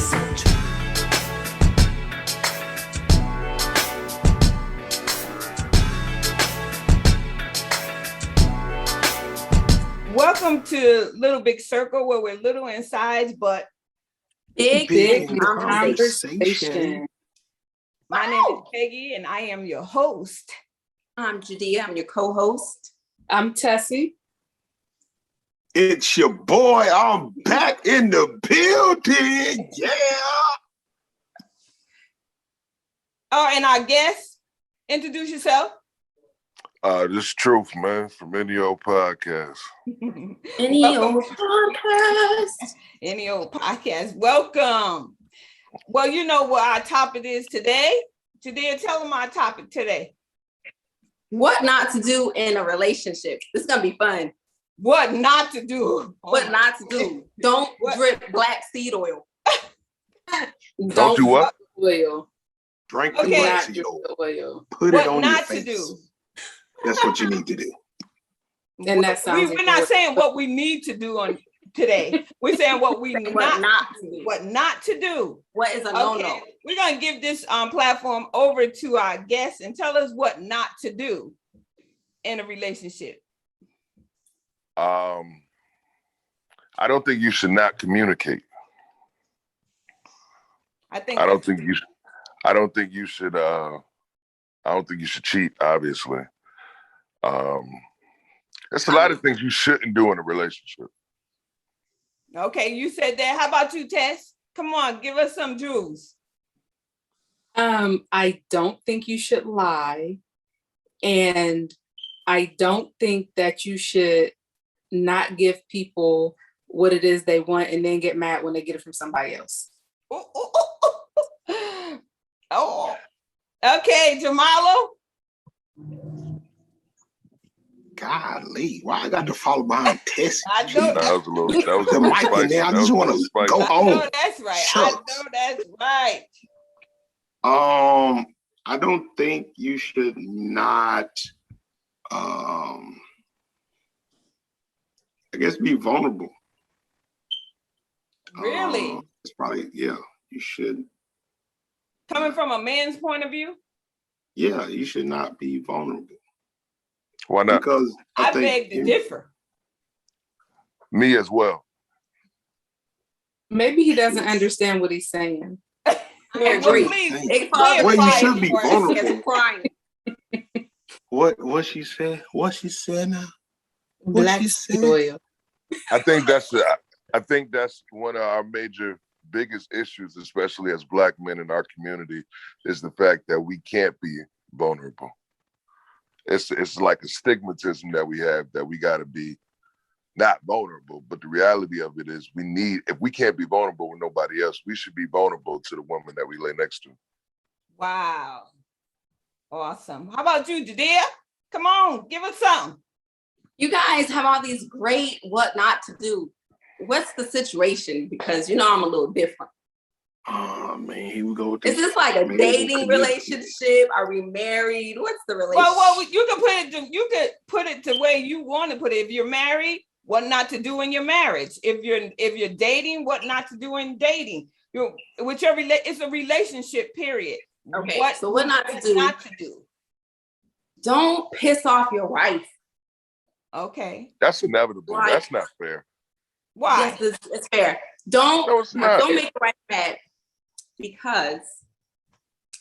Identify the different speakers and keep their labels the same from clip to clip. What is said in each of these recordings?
Speaker 1: research.
Speaker 2: Welcome to Little Big Circle, where we're little in size, but
Speaker 3: big
Speaker 4: in
Speaker 3: conversation.
Speaker 2: my name is Peggy, and I am your host.
Speaker 3: I'm Judea. I'm your co-host.
Speaker 4: I'm Tessie.
Speaker 5: It's your boy. I'm back in the building. Yeah.
Speaker 2: Oh, and our guest, introduce yourself.
Speaker 6: This is Truth, man, from Any Old Podcast.
Speaker 3: Any
Speaker 2: Welcome.
Speaker 3: old podcast.
Speaker 2: Any old podcast. Welcome. Well, you know what our topic is today. Judea, tell them our topic today.
Speaker 3: What not to do in a relationship. This is gonna be fun.
Speaker 2: What not to do.
Speaker 3: What not to do. Don't drip black seed oil.
Speaker 6: Don't do what?
Speaker 4: Oil.
Speaker 5: Drink the
Speaker 2: Okay.
Speaker 5: black
Speaker 4: Not
Speaker 5: seed
Speaker 4: drip
Speaker 5: oil.
Speaker 4: the oil.
Speaker 5: Put
Speaker 2: What
Speaker 5: it on
Speaker 2: not
Speaker 5: your
Speaker 2: to
Speaker 5: face.
Speaker 2: do.
Speaker 5: That's what you need to do.
Speaker 4: And that sounds
Speaker 2: We're not saying what we need to do on today. We're saying what we
Speaker 3: What not to do.
Speaker 2: what not to do.
Speaker 3: What is a
Speaker 2: Okay,
Speaker 3: no-no?
Speaker 2: we're gonna give this platform over to our guests and tell us what not to do in a relationship.
Speaker 6: I don't think you should not communicate.
Speaker 2: I think
Speaker 6: I don't think you should. I don't think you should. I don't think you should cheat. Obviously, there's a lot of things you shouldn't do in a relationship.
Speaker 2: Okay, you said that. How about you, Tess? Come on, give us some jewels.
Speaker 4: I don't think you should lie. And I don't think that you should not give people what it is they want and then get mad when they get it from somebody else.
Speaker 2: Oh, okay, Jamalo.
Speaker 5: Golly, why I got to follow behind Tessie?
Speaker 2: I know
Speaker 6: That was a little. That was a
Speaker 5: The
Speaker 6: little
Speaker 5: mic in
Speaker 6: spicy.
Speaker 5: there. I
Speaker 6: That
Speaker 5: just
Speaker 6: was a
Speaker 5: want
Speaker 6: little
Speaker 5: to
Speaker 6: spicy.
Speaker 5: go
Speaker 2: I know
Speaker 5: home.
Speaker 2: that's right.
Speaker 5: Shucks.
Speaker 2: I know that's right.
Speaker 5: I don't think you should not. I guess be vulnerable.
Speaker 2: Really?
Speaker 5: It's probably you should.
Speaker 2: Coming from a man's point of view,
Speaker 5: Yeah, you should not be vulnerable
Speaker 6: Why not?
Speaker 5: because
Speaker 2: I
Speaker 5: think
Speaker 2: beg to differ.
Speaker 6: Me as well.
Speaker 4: Maybe he doesn't understand what he's saying.
Speaker 3: I agree.
Speaker 2: Please,
Speaker 3: They
Speaker 5: Well, you
Speaker 2: clarify
Speaker 5: should
Speaker 2: it
Speaker 5: be
Speaker 2: for us.
Speaker 5: vulnerable.
Speaker 3: It's crying.
Speaker 5: What she said? What she said now? What
Speaker 4: Black
Speaker 5: she
Speaker 4: seed
Speaker 5: said?
Speaker 4: oil.
Speaker 6: I think that's one of our major biggest issues, especially as Black men in our community, is the fact that we can't be vulnerable. It's like a stigmatism that we have that we got to be not vulnerable. But the reality of it is if we can't be vulnerable with nobody else, we should be vulnerable to the woman that we lay next to.
Speaker 2: Wow. Awesome. How about you, Judea? Come on, give us something.
Speaker 3: You guys have all these great what not to do. What's the situation? Because I'm a little different.
Speaker 5: Oh man, here we go with
Speaker 3: Is this like a
Speaker 5: Maybe
Speaker 3: dating
Speaker 5: commitment.
Speaker 3: relationship? Are we married? What's the relationship?
Speaker 2: Well, you could put it the way you want to put it. If you're married, what not to do in your marriage. If you're dating, what not to do in dating. It's a relationship period.
Speaker 3: Okay, so what not to do?
Speaker 2: Not to do.
Speaker 3: Don't piss off your wife.
Speaker 2: Okay.
Speaker 6: That's inevitable.
Speaker 3: Right.
Speaker 6: That's not fair.
Speaker 2: Why?
Speaker 3: Yes, it's fair. Don't
Speaker 6: it's not.
Speaker 3: don't make your wife mad, because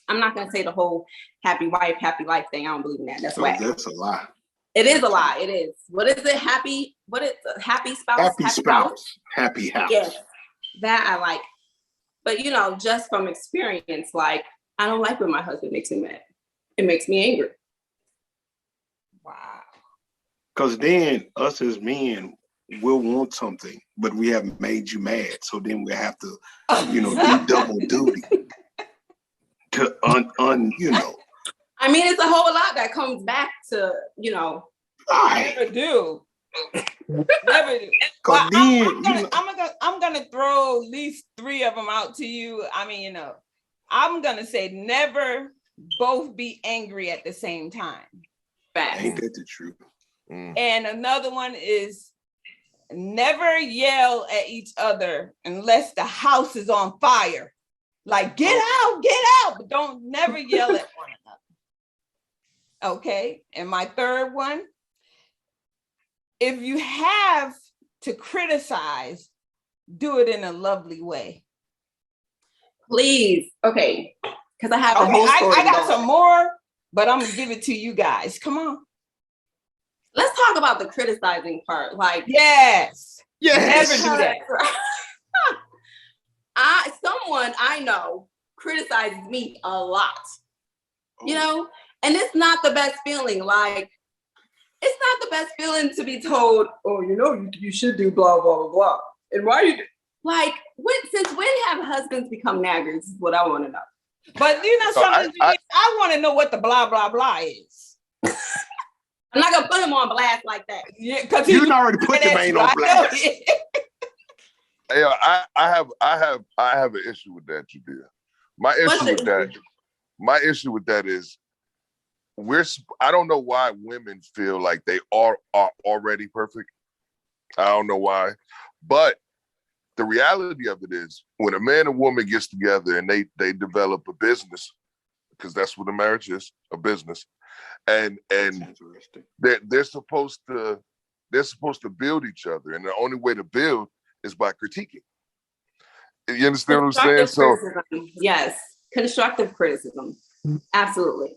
Speaker 3: I'm not gonna say the whole happy wife, happy life thing. I don't believe in that. That's whack.
Speaker 5: That's a lie.
Speaker 3: It is a lie. It is. What is it? Happy spouse?
Speaker 5: Happy spouse, happy house.
Speaker 3: Yes, that I like. But just from experience, like I don't like when my husband makes me mad. It makes me angry.
Speaker 2: Wow.
Speaker 5: Because then us as men will want something, but we haven't made you mad. So then we have to, do double duty to
Speaker 3: I mean, it's a whole lot that comes back to,
Speaker 5: Right.
Speaker 2: Never do. Never do.
Speaker 5: Because
Speaker 2: Well, I'm gonna throw at least 3 of them out to you. I mean, I'm gonna say never both be angry at the same time.
Speaker 3: Facts.
Speaker 5: ain't that the truth?
Speaker 6: Mm.
Speaker 2: And another one is never yell at each other unless the house is on fire. Like, get out, but don't never yell at one another. Okay, and my third one, if you have to criticize, do it in a lovely way.
Speaker 3: Please. Okay. Because I have a whole story.
Speaker 2: I got some more, but I'm gonna give it to you guys. Come on.
Speaker 3: Let's talk about the criticizing part. Like,
Speaker 2: yes.
Speaker 5: Yes.
Speaker 2: Never do that.
Speaker 3: Someone I know criticizes me a lot, you know, and it's not the best feeling. Like, it's not the best feeling to be told, oh, you know, you should do blah, blah, blah, blah. And why you do? Like, since when have husbands become naggers is what I want to know.
Speaker 2: But you know something, I want to know what the blah, blah, blah is.
Speaker 3: I'm not going to put him on blast like that.
Speaker 2: Yeah, because
Speaker 5: you already put the man on blast.
Speaker 6: Hey, I have an issue with that, Judea. My issue with that is I don't know why women feel like they are already perfect. I don't know why, but the reality of it is when a man and woman gets together and they develop a business, because that's what a marriage is, a business, and they're supposed to build each other, and the only way to build is by critiquing. You understand what I'm saying? So
Speaker 3: yes, constructive criticism, absolutely.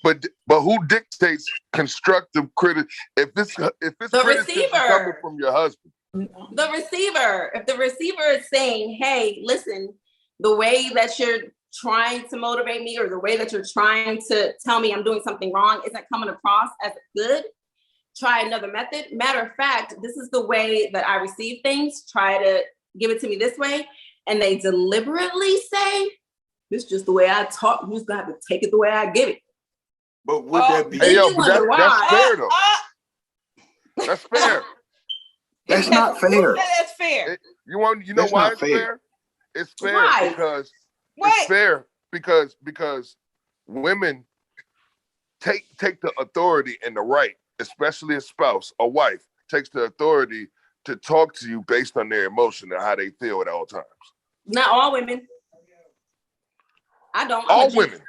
Speaker 6: But who dictates constructive criticism? If it's
Speaker 3: the receiver
Speaker 6: coming from your husband,
Speaker 3: the receiver. If the receiver is saying, "Hey, listen, the way that you're trying to motivate me, or the way that you're trying to tell me I'm doing something wrong, isn't coming across as good. Try another method. Matter of fact, this is the way that I receive things. Try to give it to me this way." And they deliberately say, "This is just the way I talk. You're just gonna have to take it the way I give it."
Speaker 5: But would that be?
Speaker 6: Hey, yo, but that's fair though. That's fair.
Speaker 5: That's not fair.
Speaker 2: That's fair.
Speaker 6: You know why it's fair? It's fair because it's fair because women take the authority and the right, especially a spouse, a wife, takes the authority to talk to you based on their emotion and how they feel at all times.
Speaker 3: Not all women. I don't.
Speaker 6: All women.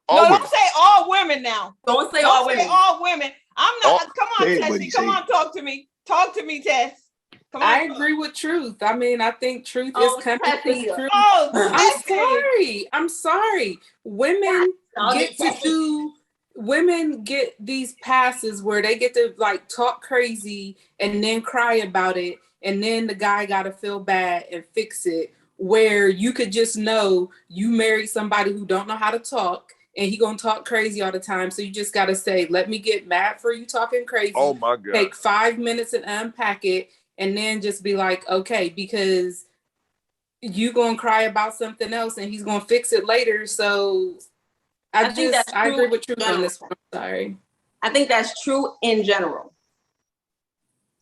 Speaker 2: Don't say all women now.
Speaker 3: Don't say all women.
Speaker 2: All women. I'm not. Come on, Tessie. Come on, talk to me. Talk to me, Tess. Come on.
Speaker 4: I agree with Truth. I mean, I think Truth is coming from Truth.
Speaker 2: Oh,
Speaker 4: I'm sorry. Women women get these passes where they get to like talk crazy and then cry about it, and then the guy got to feel bad and fix it, where you could just know you married somebody who don't know how to talk and he gonna talk crazy all the time, so you just got to say, let me get mad for you talking crazy.
Speaker 6: Oh my God.
Speaker 4: Take 5 minutes and unpack it, and then just be like, okay, because you gonna cry about something else and he's gonna fix it later. So I agree with Truth on this one. Sorry.
Speaker 3: I think that's true in general.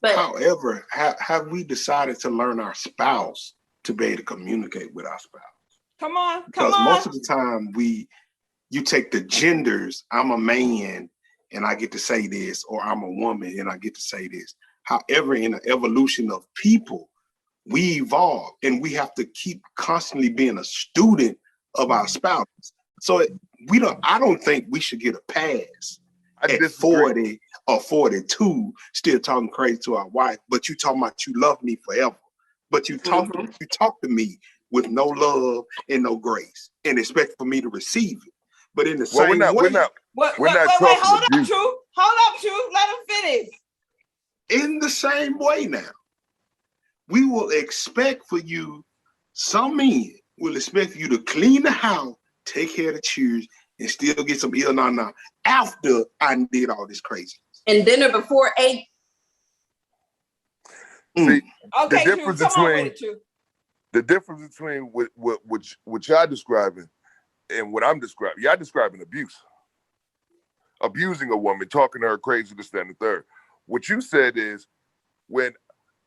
Speaker 3: But
Speaker 5: however, have we decided to learn our spouse to be able to communicate with our spouse?
Speaker 2: Come on.
Speaker 5: Because most of the time you take the genders, I'm a man and I get to say this, or I'm a woman and I get to say this. However, in the evolution of people, we evolve and we have to keep constantly being a student of our spouses. So I don't think we should get a pass at 40 or 42 still talking crazy to our wife, but you talking about you love me forever. But you talk to me with no love and no grace and expect for me to receive it. But in the same way,
Speaker 6: we're not
Speaker 2: hold up, Truth. Let him finish.
Speaker 5: In the same way now, we will expect for you, some men will expect you to clean the house, take care of the children, and still get some na after I did all this crazy.
Speaker 3: And dinner before 8.
Speaker 6: See,
Speaker 2: okay,
Speaker 6: the difference between what y'all describing and what I'm describing, y'all describing abuse. Abusing a woman, talking to her crazy, this, that, and the third. What you said is when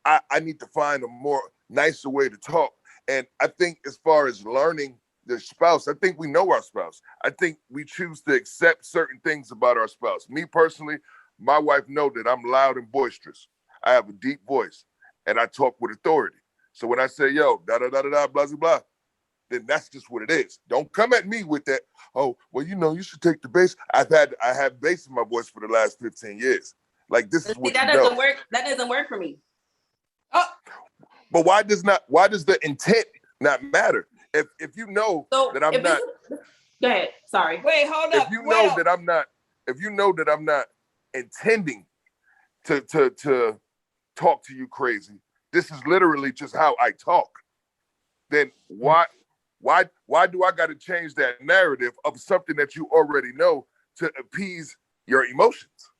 Speaker 6: I need to find a more nicer way to talk. And I think as far as learning the spouse, I think we know our spouse. I think we choose to accept certain things about our spouse. Me personally, my wife knows that I'm loud and boisterous. I have a deep voice and I talk with authority. So when I say, yo, da da da da da, blah, blah, blah, then that's just what it is. Don't come at me with that. Oh, well, you should take the bass. I have bass in my voice for the last 15 years. Like, this is what
Speaker 3: that
Speaker 6: you
Speaker 3: doesn't
Speaker 6: know.
Speaker 3: work. That doesn't work for me.
Speaker 2: Oh,
Speaker 6: but why does the intent not matter? If you know that I'm not.
Speaker 3: Go ahead. Sorry.
Speaker 2: wait, hold up.
Speaker 6: If you know that I'm not intending to talk to you crazy, this is literally just how I talk. Then why do I got to change that narrative of something that you already know to appease your emotions?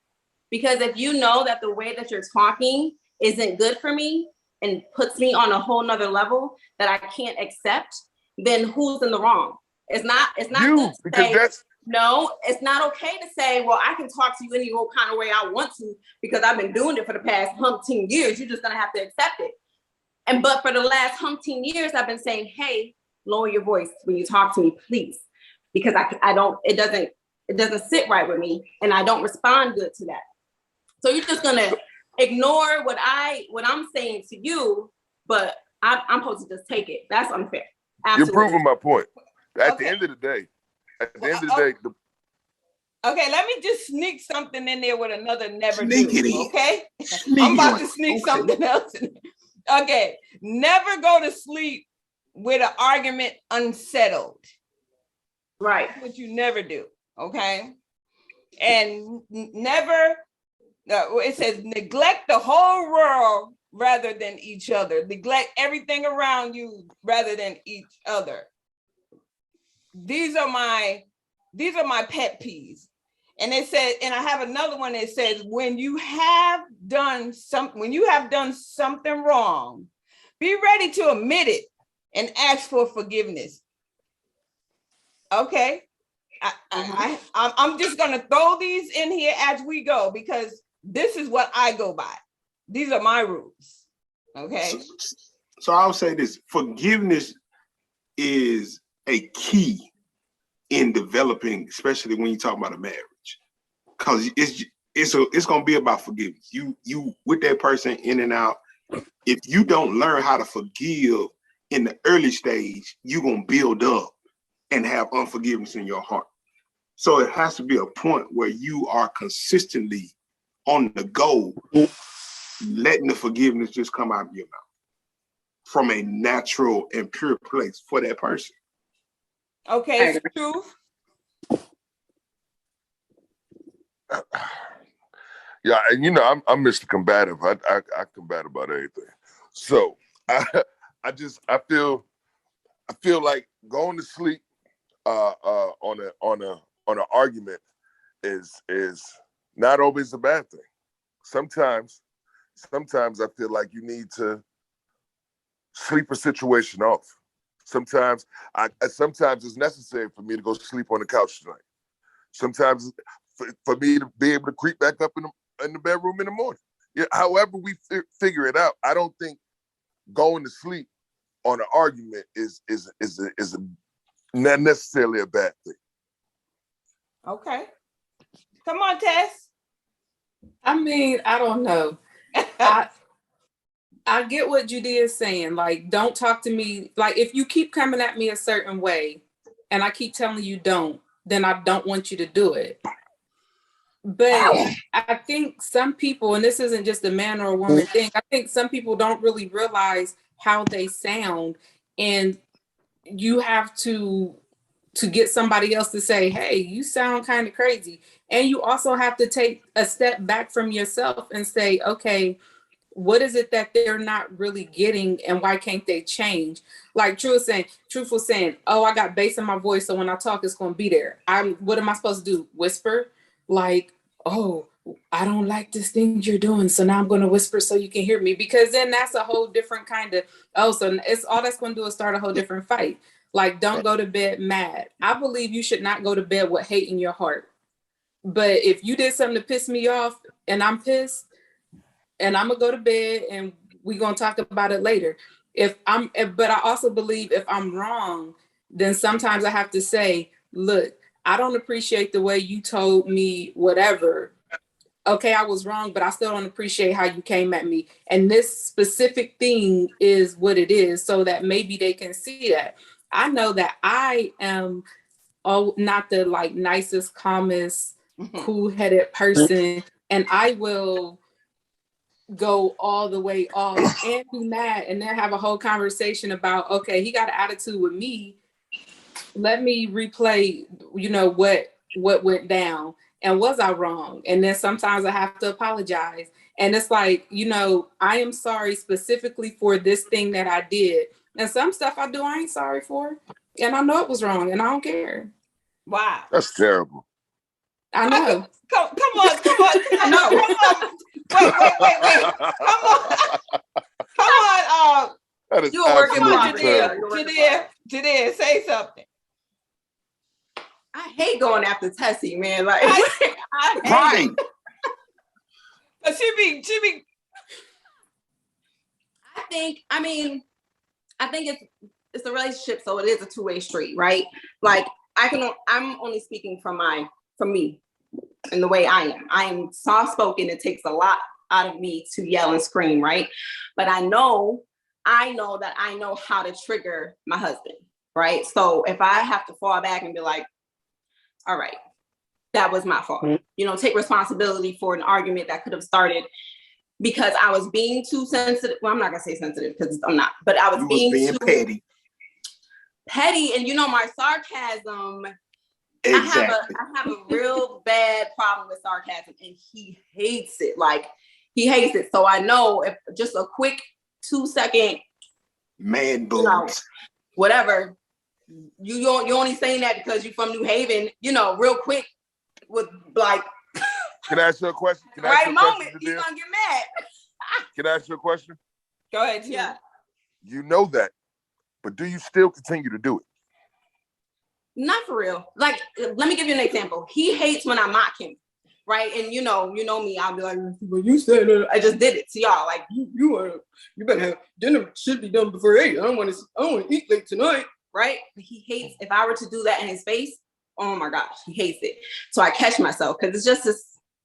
Speaker 3: Because if you know that the way that you're talking isn't good for me and puts me on a whole nother level that I can't accept, then who's in the wrong? It's not
Speaker 6: You,
Speaker 3: good to
Speaker 6: because
Speaker 3: say,
Speaker 6: that's
Speaker 3: no, it's not okay to say, well, I can talk to you any old kind of way I want to because I've been doing it for the past umpteen years. You're just gonna have to accept it. But for the last umpteen years, I've been saying, hey, lower your voice when you talk to me, please. Because it doesn't sit right with me and I don't respond good to that. So you're just gonna ignore what I'm saying to you, but I'm supposed to just take it. That's unfair. Absolutely.
Speaker 6: You're proving my point. At the end of the day,
Speaker 2: okay, let me just sneak something in there with another never
Speaker 5: Sneak
Speaker 2: do.
Speaker 5: it in.
Speaker 2: Okay,
Speaker 5: Sneak
Speaker 2: I'm about
Speaker 5: it.
Speaker 2: to sneak
Speaker 5: Okay.
Speaker 2: something else in. Okay, never go to sleep with an argument unsettled.
Speaker 3: Right.
Speaker 2: That's what you never do. Okay, and never. It says neglect the whole world rather than each other. Neglect everything around you rather than each other. These are my pet peeves. And it said, and I have another one that says, when you have done something wrong, be ready to admit it and ask for forgiveness. Okay. I'm just gonna throw these in here as we go because this is what I go by. These are my rules. Okay.
Speaker 5: So I'll say this: forgiveness is a key in developing, especially when you talk about a marriage, because it's gonna be about forgiveness. You with that person in and out. If you don't learn how to forgive in the early stage, you're gonna build up and have unforgiveness in your heart. So it has to be a point where you are consistently on the go, letting the forgiveness just come out of your mouth from a natural and pure place for that person.
Speaker 2: Okay, Truth.
Speaker 6: Yeah, and I'm Mr. Combative. I combat about everything. So I feel like going to sleep on an argument is not always a bad thing. Sometimes I feel like you need to sleep a situation off. Sometimes it's necessary for me to go sleep on the couch tonight. Sometimes for me to be able to creep back up in the bedroom in the morning. Yeah, however we figure it out, I don't think going to sleep on an argument is not necessarily a bad thing.
Speaker 2: Okay. Come on, Tess.
Speaker 4: I mean, I don't know. I get what Judea is saying. Like, don't talk to me. Like, if you keep coming at me a certain way and I keep telling you don't, then I don't want you to do it. But I think some people, and this isn't just a man or a woman thing, I think some people don't really realize how they sound. And you have to get somebody else to say, hey, you sound kind of crazy. And you also have to take a step back from yourself and say, okay, what is it that they're not really getting and why can't they change? Like Truth was saying, oh, I got bass in my voice, so when I talk, it's going to be there. What am I supposed to do? Whisper? Like, oh, I don't like this thing you're doing, so now I'm going to whisper so you can hear me, because then that's a whole different kind of, so it's all that's going to do is start a whole different fight. Like, don't go to bed mad. I believe you should not go to bed with hate in your heart. But if you did something to piss me off and I'm pissed, and I'm gonna go to bed and we're gonna talk about it later. But I also believe if I'm wrong, then sometimes I have to say, look, I don't appreciate the way you told me whatever. okay, I was wrong, but I still don't appreciate how you came at me. And this specific thing is what it is, so that maybe they can see that. I know that I am not the like nicest, calmest, cool-headed person, and I will go all the way off and be mad and then have a whole conversation about, okay, he got an attitude with me. Let me replay, what went down. And was I wrong? And then sometimes I have to apologize. And it's like, I am sorry specifically for this thing that I did. And some stuff I do, I ain't sorry for. And I know it was wrong and I don't care.
Speaker 2: Wow.
Speaker 6: That's terrible.
Speaker 4: I know.
Speaker 2: Come on. No. Wait. Come on.
Speaker 6: That is
Speaker 3: You were working
Speaker 6: absolutely
Speaker 2: Jadea, say something.
Speaker 3: I hate going after Tessie, man. Like, I hate
Speaker 5: Right.
Speaker 2: But she be.
Speaker 3: I think it's a relationship, so it is a two-way street, right? Like, I'm only speaking from me and the way I am. I am soft-spoken. It takes a lot out of me to yell and scream, right? But I know that I know how to trigger my husband, right? So if I have to fall back and be like, all right, that was my fault. Take responsibility for an argument that could have started because I was being too sensitive. Well, I'm not gonna say sensitive because I'm not, but I was being too
Speaker 5: petty.
Speaker 3: Petty, and my sarcasm.
Speaker 5: Exactly.
Speaker 3: I have a real bad problem with sarcasm, and he hates it. Like, he hates it. So I know if just a quick 2-second
Speaker 5: man boobs,
Speaker 3: whatever. You only saying that because you're from New Haven, real quick with like.
Speaker 6: Can I ask you a question?
Speaker 3: Right moment, he's gonna get mad.
Speaker 6: Can I ask you a question?
Speaker 2: Go ahead.
Speaker 3: Yeah.
Speaker 6: You know that, but do you still continue to do it?
Speaker 3: Not for real. Like, let me give you an example. He hates when I mock him, right? And you know me. I'll be like, "Well, you said it." I just did it to y'all. Like, you better have dinner. Should be done before 8. I don't want to eat late tonight, right? But he hates if I were to do that in his face. Oh my gosh, he hates it. So I catch myself because it's just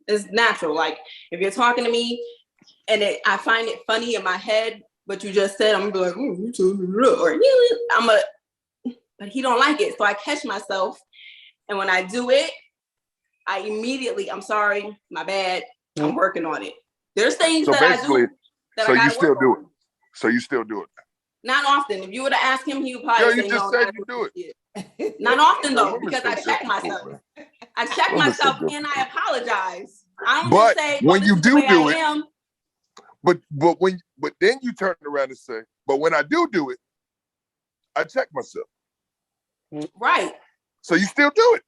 Speaker 3: it's natural. Like, if you're talking to me and I find it funny in my head, but you just said, I'm gonna be like, "Oh, you told me," or but he don't like it. So I catch myself. And when I do it, I immediately, I'm sorry, my bad. I'm working on it. There's things that I do that I gotta
Speaker 6: still
Speaker 3: work
Speaker 6: do
Speaker 3: on.
Speaker 6: it. So you still do it.
Speaker 3: Not often. If you were to ask him, he would probably say,
Speaker 6: you just
Speaker 3: no,
Speaker 6: said you do it.
Speaker 3: Not often though,
Speaker 6: Women
Speaker 3: because
Speaker 6: so
Speaker 3: I check
Speaker 6: difficult,
Speaker 3: myself.
Speaker 6: man.
Speaker 3: I check
Speaker 6: Women so
Speaker 3: myself and
Speaker 6: difficult.
Speaker 3: I apologize. I don't
Speaker 6: But
Speaker 3: just say,
Speaker 6: when
Speaker 3: this
Speaker 6: you
Speaker 3: is the
Speaker 6: do
Speaker 3: way
Speaker 6: do
Speaker 3: I
Speaker 6: it,
Speaker 3: am.
Speaker 6: but then you turn around and say, but when I do it, I check myself.
Speaker 3: Right.
Speaker 6: So you still do it.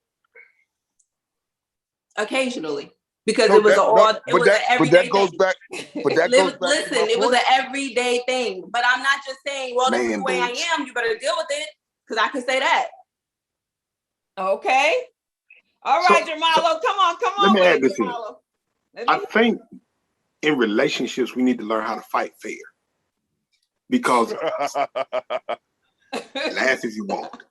Speaker 3: Occasionally. Because it was an everyday
Speaker 6: that goes
Speaker 3: thing.
Speaker 6: back. But that goes back.
Speaker 3: Listen,
Speaker 6: to my
Speaker 3: it was
Speaker 6: point.
Speaker 3: an everyday thing. But I'm not just saying, well, this is the way I am. You better deal with it. Because I can say that.
Speaker 2: Okay. All right, Jamalo. Come on.
Speaker 5: Let me add this in. I think in relationships, we need to learn how to fight fair. Because laugh if you want.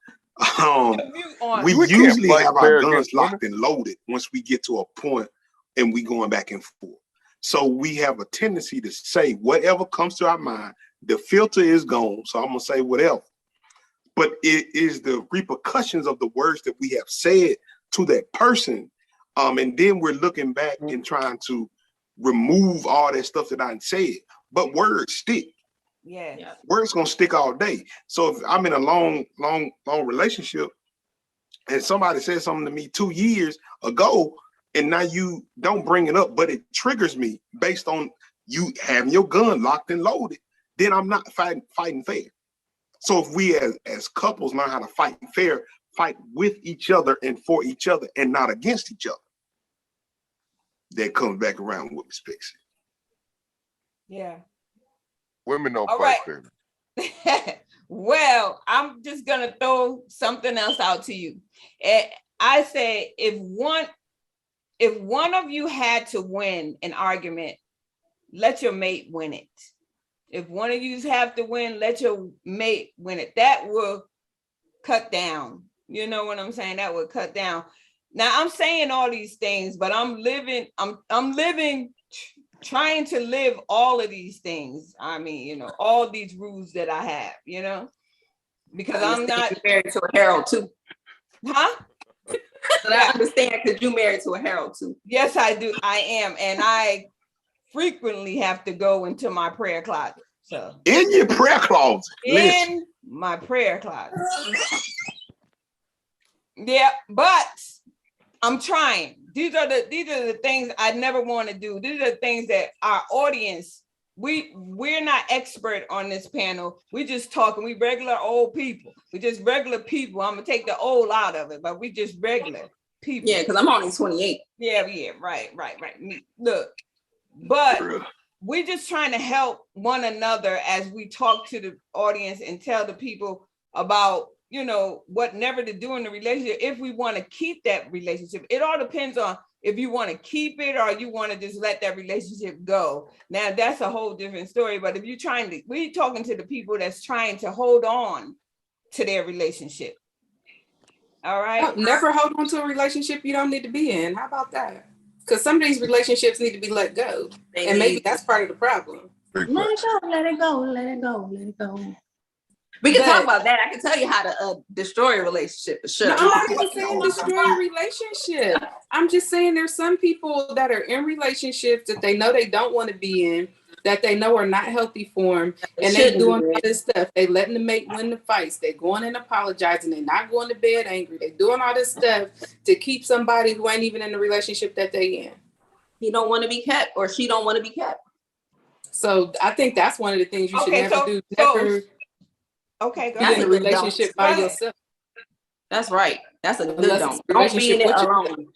Speaker 5: We usually have our guns locked and loaded once we get to a point and we going back and forth. So we have a tendency to say whatever comes to our mind. The filter is gone, so I'm gonna say whatever. But it is the repercussions of the words that we have said to that person, and then we're looking back and trying to remove all that stuff that I said. But words stick.
Speaker 2: Yeah.
Speaker 5: Words gonna stick all day. So if I'm in a long relationship and somebody said something to me 2 years ago, and now you don't bring it up, but it triggers me based on you having your gun locked and loaded, then I'm not fighting fair. So if we as couples learn how to fight fair, fight with each other and for each other and not against each other, that comes back around with Miss Pixie.
Speaker 2: Yeah.
Speaker 6: Women don't fight fair.
Speaker 2: Well, I'm just gonna throw something else out to you. I say if one of you had to win an argument, let your mate win it. If one of you have to win, let your mate win it. That will cut down. You know what I'm saying? That would cut down. Now I'm saying all these things, but I'm living, trying to live all of these things. I mean, all these rules that I have, because I'm not
Speaker 3: married to a Harold too.
Speaker 2: Huh?
Speaker 3: But I understand because you married to a Harold too.
Speaker 2: Yes, I do. I am. And I frequently have to go into my prayer closet. So
Speaker 5: in your prayer closet.
Speaker 2: In my prayer closet. Yeah, but I'm trying. These are the things I never want to do. These are the things that our audience, we're not expert on this panel. We just talking. We regular old people. We just regular people. I'm gonna take the old out of it, but we just regular people.
Speaker 3: Yeah, because I'm only 28.
Speaker 2: Yeah, right. Look, but we're just trying to help one another as we talk to the audience and tell the people about, what never to do in the relationship. If we want to keep that relationship, it all depends on if you want to keep it or you want to just let that relationship go. Now that's a whole different story. But if you're we're talking to the people that's trying to hold on to their relationship. All right.
Speaker 4: Never hold on to a relationship you don't need to be in. How about that? Because some of these relationships need to be let go. And maybe that's part of the problem.
Speaker 3: Let it go. We can talk about that. I can tell you how to destroy a relationship for sure.
Speaker 4: No, I'm not even saying destroy a relationship. I'm just saying there's some people that are in relationships that they know they don't want to be in, that they know are not healthy for them, and they're doing all this stuff. They letting the mate win the fights. They going and apologizing. They're not going to bed angry. They doing all this stuff to keep somebody who ain't even in the relationship that they in.
Speaker 3: He don't want to be kept, or she don't want to be kept.
Speaker 4: So I think that's one of the things you should never do. Never be in a relationship by yourself.
Speaker 3: That's right. That's a good don't be in it alone.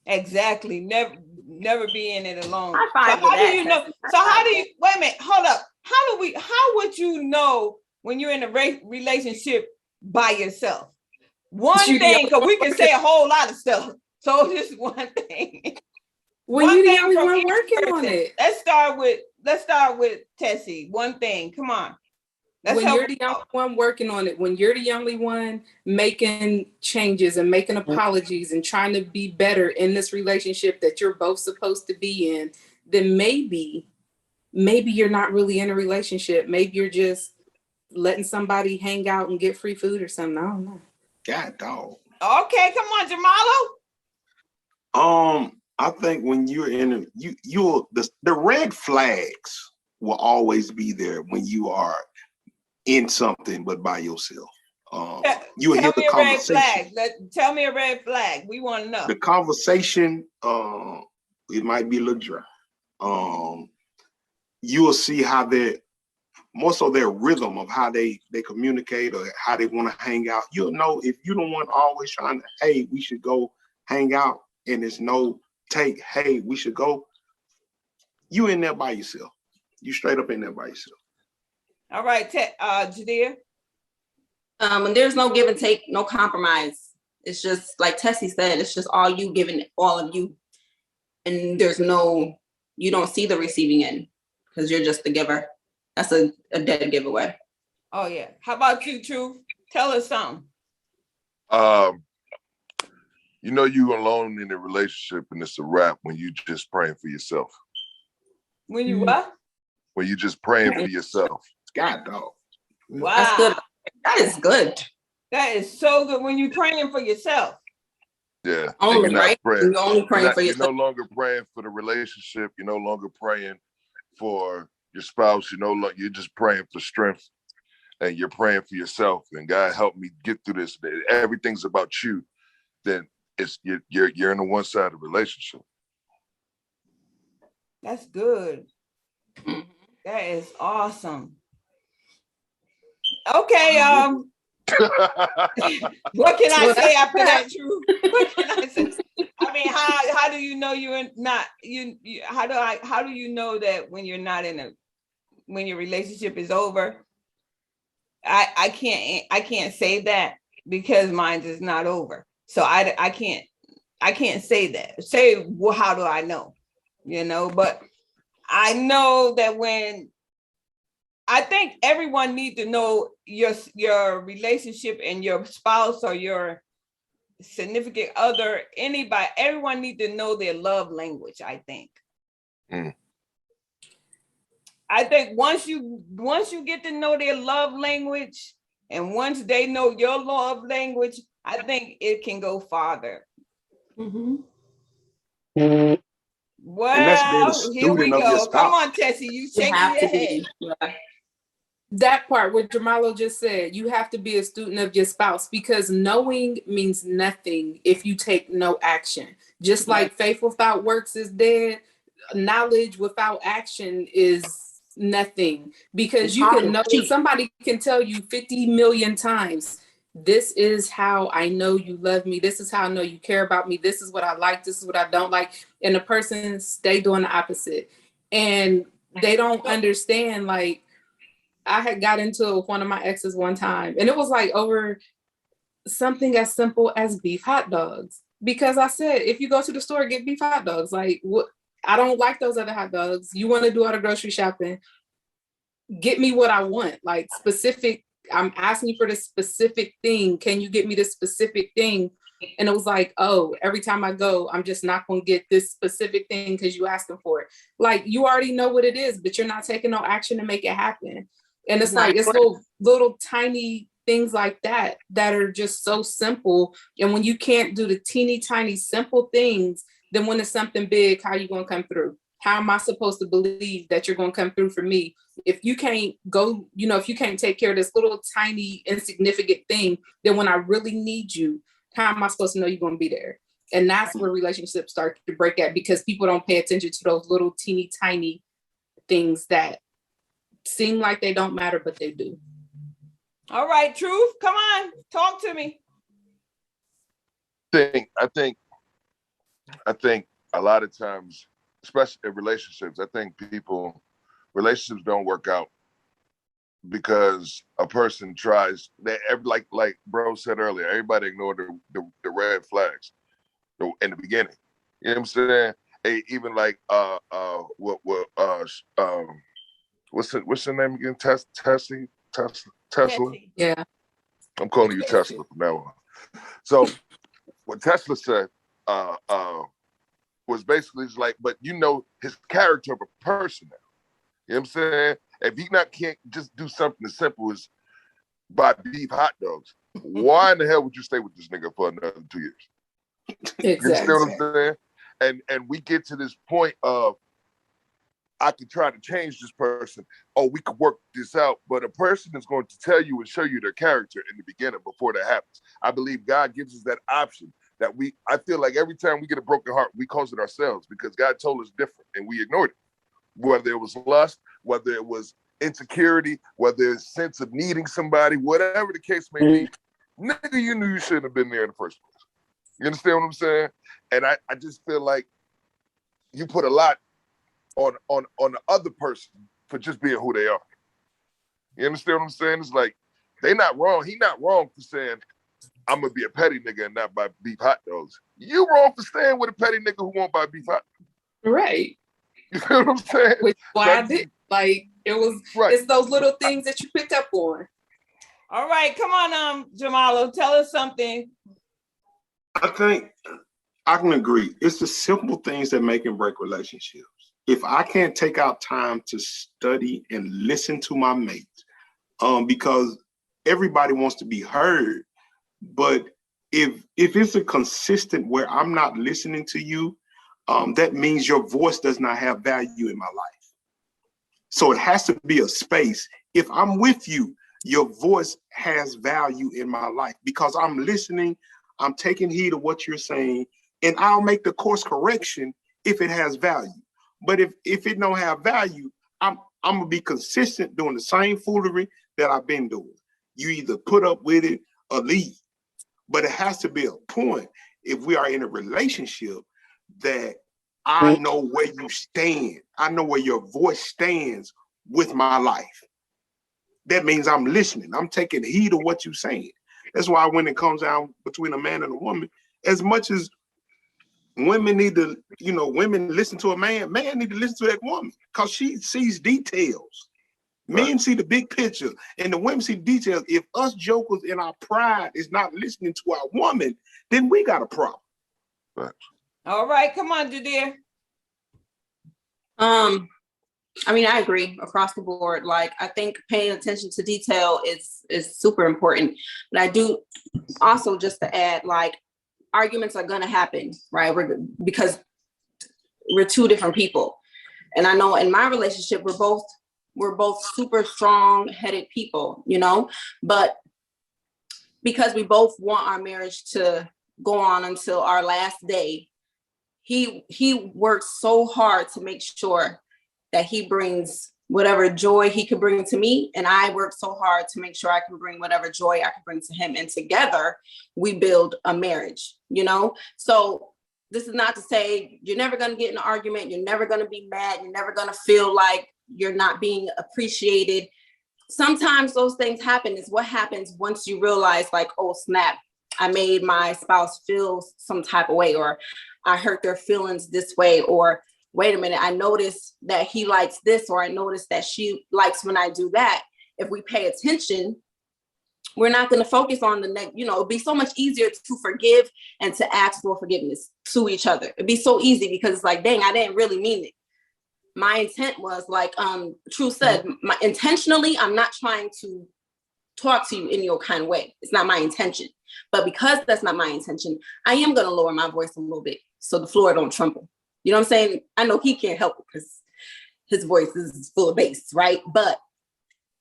Speaker 2: Exactly. Never be in it alone.
Speaker 3: So how do you know?
Speaker 2: Wait a minute, hold up. How would you know when you're in a relationship by yourself? One thing, because we can say a whole lot of stuff. So just one thing.
Speaker 4: When you're the only one working on it.
Speaker 2: Let's start with Tessie. One thing. Come on.
Speaker 4: When you're the only one working on it, when you're the only one making changes and making apologies and trying to be better in this relationship that you're both supposed to be in, then maybe you're not really in a relationship. Maybe you're just letting somebody hang out and get free food or something. I don't know.
Speaker 5: God dog.
Speaker 2: Okay, come on, Jamalo.
Speaker 5: I think when you're in the red flags will always be there when you are in something but by yourself. You hear the conversation.
Speaker 2: Tell me a red flag. We want to know.
Speaker 5: The conversation, it might be a little dry. You will see how more so their rhythm of how they communicate or how they want to hang out. You'll know if you don't want always trying to, hey, we should go hang out, and there's no take, hey, we should go. You in there by yourself. You straight up in there by yourself.
Speaker 2: All right, Jadea.
Speaker 3: When there's no give and take, no compromise. It's just like Tessie said, it's just all you giving all of you. And you don't see the receiving end because you're just the giver. That's a dead giveaway.
Speaker 2: Oh yeah. How about you, Truth? Tell us something.
Speaker 6: You alone in a relationship and it's a wrap when you just praying for yourself.
Speaker 2: When you what?
Speaker 6: When you just praying for yourself.
Speaker 5: God dog.
Speaker 2: Wow.
Speaker 3: That's good. That is good.
Speaker 2: That is so good when you're praying for yourself.
Speaker 6: Yeah.
Speaker 3: Only, right? You're only praying for yourself.
Speaker 6: You're no longer praying for the relationship. You're no longer praying for your spouse. You're just praying for strength. And you're praying for yourself. And God, help me get through this. Everything's about you. Then you're in a one-sided relationship.
Speaker 2: That's good. That is awesome. Okay, what can I say after that, True? What can I say? I mean, how do you know you're not how do you know that when you're not when your relationship is over? I can't say that because mine is not over. So I can't say that. Say, well, how do I know? But I know that I think everyone needs to know your relationship and your spouse or your significant other, anybody, everyone need to know their love language, I think. I think once you get to know their love language, and once they know your love language, I think it can go farther. Well, here we go. Come on, Tessie, you shaking your head.
Speaker 3: Yeah.
Speaker 4: That part, what Jamalo just said, you have to be a student of your spouse, because knowing means nothing if you take no action. Just like faith without works is dead, knowledge without action is nothing, because you can know, somebody can tell you 50 million times, this is how I know you love me, this is how I know you care about me, this is what I like, this is what I don't like, and the person stay doing the opposite, and they don't understand. Like, I had got into it with one of my exes one time, and it was like over something as simple as beef hot dogs, because I said, if you go to the store, get beef hot dogs. Like, what? I don't like those other hot dogs. You want to do all the grocery shopping, get me what I want, like specific. I'm asking you for this specific thing. Can you get me this specific thing? And it was like, oh, every time I go, I'm just not going to get this specific thing because you asking for it. Like, you already know what it is, but you're not taking no action to make it happen. And it's like, it's little tiny things like that are just so simple. And when you can't do the teeny tiny simple things, then when it's something big, how you going to come through? How am I supposed to believe that you're going to come through for me if you can't go, if you can't take care of this little tiny insignificant thing, then when I really need you, how am I supposed to know you're going to be there? And that's where relationships start to break at, because people don't pay attention to those little teeny tiny things that seem like they don't matter, but they do.
Speaker 2: All right, Truth, come on, talk to me.
Speaker 6: I think a lot of times, especially in relationships, I think relationships don't work out because a person tries. Like bro said earlier, everybody ignored the red flags in the beginning. You know what I'm saying? Even like what's her name again? Tesla.
Speaker 4: Yeah.
Speaker 6: I'm calling you Tesla from now on. So what Tesla said was basically like, but his character of a person now. You know what I'm saying? If he can't just do something as simple as buy beef hot dogs, why in the hell would you stay with this nigga for another 2 years?
Speaker 4: Exactly.
Speaker 6: You understand what I'm saying? And we get to this point of, I could try to change this person. Oh, we could work this out. But a person is going to tell you and show you their character in the beginning before that happens. I believe God gives us that option that I feel like every time we get a broken heart, we cause it ourselves because God told us different and we ignored it. Whether it was lust, whether it was insecurity, whether it's sense of needing somebody, whatever the case may be, nigga, you knew you shouldn't have been there in the first place. You understand what I'm saying? And I just feel like you put a lot on the other person for just being who they are. You understand what I'm saying? It's like, they not wrong. He not wrong for saying, I'm gonna be a petty nigga and not buy beef hot dogs. You wrong for staying with a petty nigga who won't buy beef hot dogs.
Speaker 4: Right.
Speaker 6: You know what I'm saying?
Speaker 4: Which why I did. Like, it's those little things that you picked up on.
Speaker 2: All right, come on, Jamalo, tell us something.
Speaker 5: I think I can agree. It's the simple things that make and break relationships. If I can't take out time to study and listen to my mate, because everybody wants to be heard, but if it's a consistent where I'm not listening to you, that means your voice does not have value in my life. So it has to be a space. If I'm with you, your voice has value in my life because I'm listening, I'm taking heed of what you're saying, and I'll make the course correction if it has value. But if it don't have value, I'm gonna be consistent doing the same foolery that I've been doing. You either put up with it or leave. But it has to be a point, if we are in a relationship, that I know where you stand. I know where your voice stands with my life. That means I'm listening. I'm taking heed of what you're saying. That's why when it comes down between a man and a woman, as much as women need to, women listen to a man need to listen to that woman because she sees details. Men see the big picture and the women see the details. If us jokers in our pride is not listening to our woman, then we got a problem.
Speaker 6: Right.
Speaker 2: All right, come on, Judea.
Speaker 3: I mean, I agree across the board. Like, I think paying attention to detail is super important. But I do also, just to add, like, arguments are gonna happen, right? Because we're two different people. And I know in my relationship, we're both super strong-headed people, you know, but because we both want our marriage to go on until our last day, he works so hard to make sure that he brings whatever joy he could bring to me, and I work so hard to make sure I can bring whatever joy I can bring to him, and together we build a marriage, you know? So this is not to say you're never going to get in an argument, you're never going to be mad, you're never going to feel like you're not being appreciated. Sometimes those things happen. Is what happens once you realize, like, oh snap, I made my spouse feel some type of way, or I hurt their feelings this way, or wait a minute, I noticed that he likes this, or I noticed that she likes when I do that. If we pay attention, we're not going to focus on the next, you know, it'd be so much easier to forgive and to ask for forgiveness to each other. It'd be so easy because it's like, dang, I didn't really mean it. My intent was, like True said, intentionally, I'm not trying to talk to you in your kind of way. It's not my intention. But because that's not my intention, I am going to lower my voice a little bit so the floor don't tremble. You know what I'm saying? I know he can't help it because his voice is full of bass, right? But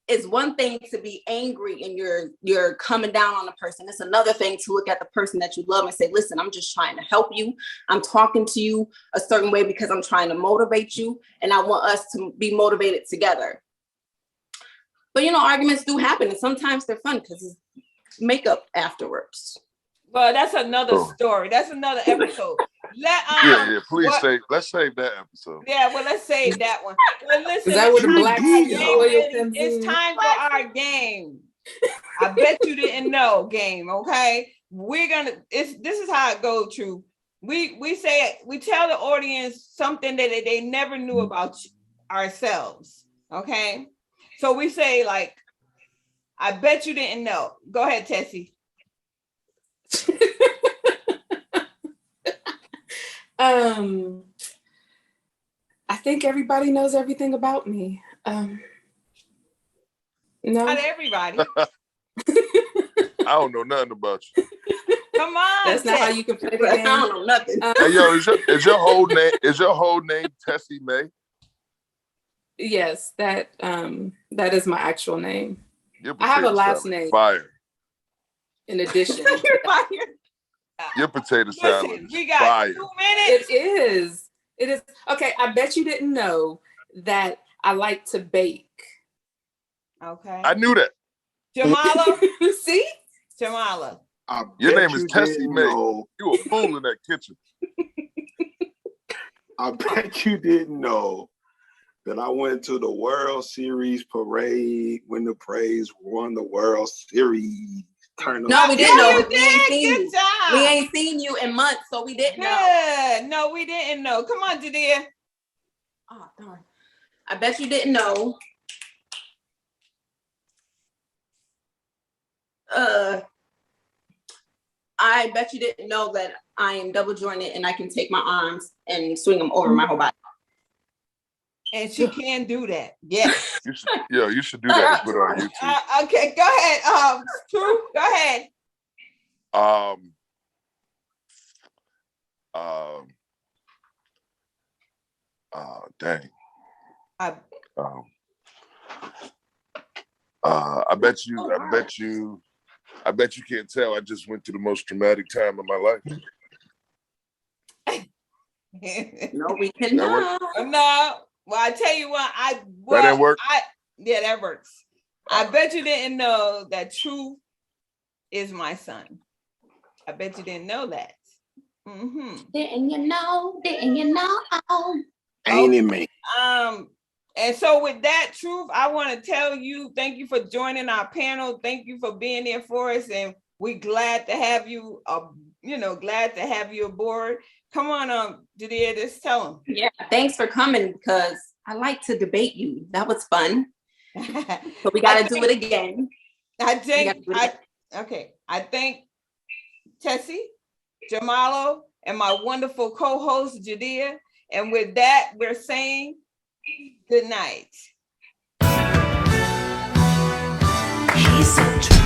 Speaker 3: it's one thing to be angry and you're coming down on a person. It's another thing to look at the person that you love and say, listen, I'm just trying to help you. I'm talking to you a certain way because I'm trying to motivate you, and I want us to be motivated together. But, you know, arguments do happen, and sometimes they're fun because it's makeup afterwards.
Speaker 2: Well, that's another story. That's another episode.
Speaker 6: Please let's save that episode.
Speaker 2: Yeah, well, let's save that one. Well, listen,
Speaker 4: Is that what the black
Speaker 2: it's time for our game. I bet you didn't know game. Okay, this is how it goes. True. We tell the audience something that they never knew about ourselves. Okay, so we say, like, I bet you didn't know. Go ahead, Tessie.
Speaker 4: I think everybody knows everything about me. No,
Speaker 2: not everybody.
Speaker 6: I don't know nothing about you.
Speaker 2: Come on,
Speaker 4: that's not how you can play the game.
Speaker 3: I don't know nothing.
Speaker 6: Hey, yo, is your whole name Tessie May?
Speaker 4: Yes, that is my actual name. I have a last name.
Speaker 6: Fire.
Speaker 4: In addition,
Speaker 6: your potato salad.
Speaker 2: We got
Speaker 6: fire.
Speaker 2: 2 minutes.
Speaker 4: It is. Okay, I bet you didn't know that I like to bake.
Speaker 2: Okay.
Speaker 6: I knew that.
Speaker 2: Jamala.
Speaker 4: See?
Speaker 2: Jamala.
Speaker 6: Your name is Tessie May. You a fool in that kitchen.
Speaker 5: I bet you didn't know that I went to the World Series parade when the Braves won the World Series.
Speaker 3: No, we didn't know.
Speaker 2: We
Speaker 3: ain't seen you in months, so we didn't know.
Speaker 2: No, we didn't know. Come on, Judea.
Speaker 3: Oh, darn. I bet you didn't know. I bet you didn't know that I am double jointed and I can take my arms and swing them over my whole body.
Speaker 2: And she can do that. Yes.
Speaker 6: You should do that and put it on YouTube.
Speaker 2: Okay, go ahead. True, go ahead.
Speaker 6: Dang.
Speaker 2: I
Speaker 6: bet you can't tell. I just went through the most traumatic time of my life.
Speaker 3: No, we cannot.
Speaker 2: No. Well, I tell you what,
Speaker 6: that didn't work.
Speaker 2: Yeah, that works. I bet you didn't know that True is my son. I bet you didn't know that. Mm-hmm.
Speaker 3: Didn't you know?
Speaker 5: Ain't it me?
Speaker 2: And so with that, Truth, I want to tell you, thank you for joining our panel. Thank you for being there for us, and we're glad to have you. Glad to have you aboard. Come on, Judea, just tell them.
Speaker 3: Yeah, thanks for coming because I like to debate you. That was fun. So we got to do it again.
Speaker 2: I thank Tessie, Jamalo, and my wonderful co-host Jadea. And with that, we're saying good night.
Speaker 1: He's so